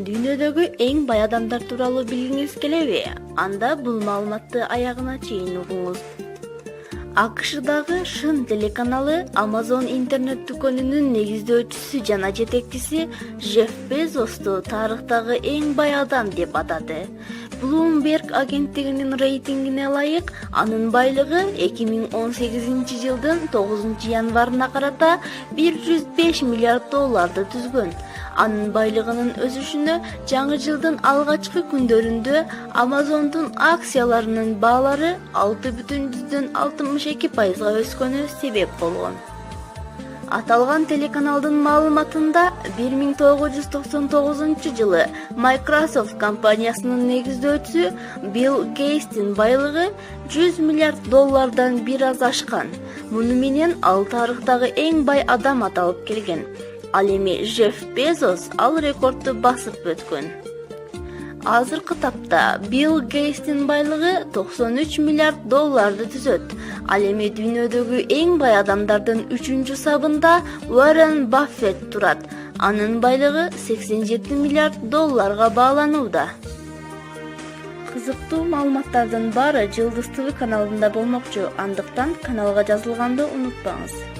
Дүйнөдөгү эң бай адамдар тууралуу билгиңиз келеби? Анда бул маалыматты аягына чейин угуңуз. АКШдагы Шын телеканалы Amazon интернет дүкөнүнүн негиздөөчүсү жана жетекчиси Жефф Безосту тарыхтагы эң бай адам деп атады. Bloomberg агенттигинин рейтингине ылайык, анын байлыгы 2018 жылдын 9 январына карата 105 миллиард долларды түзгөн. Анын байлыгынын өсүшүнө жаңы жылдын алгачкы күндөрүндө Amazon'дун акцияларынын баалары 6,62% өскөнү себеп болгон. Аталган телеканалдын маалыматында 1999 жылы Microsoft компаниясынын негиздөөчүсү Билл Гейтстин байлыгы 100 миллиард доллардан бир аз ашкан. Муну менен ал тарыхтагы эң бай адам аталып келген. Ал эми Жефф Безос ал рекордду басып өткөн. Азыркы тапта Билл Гейтстин байлыгы 93 миллиард долларды түзөт. Ал эми дүйнөдөгү эң бай адамдардын 3-чү сабында Уоррен Баффет турат. Анын байлыгы 87 миллиард долларга бааланууда. Кызыктуу маалыматтардын баары Жылдыз ТV каналында болмокчу. Андыктан каналга жазылганды унутпаңыз.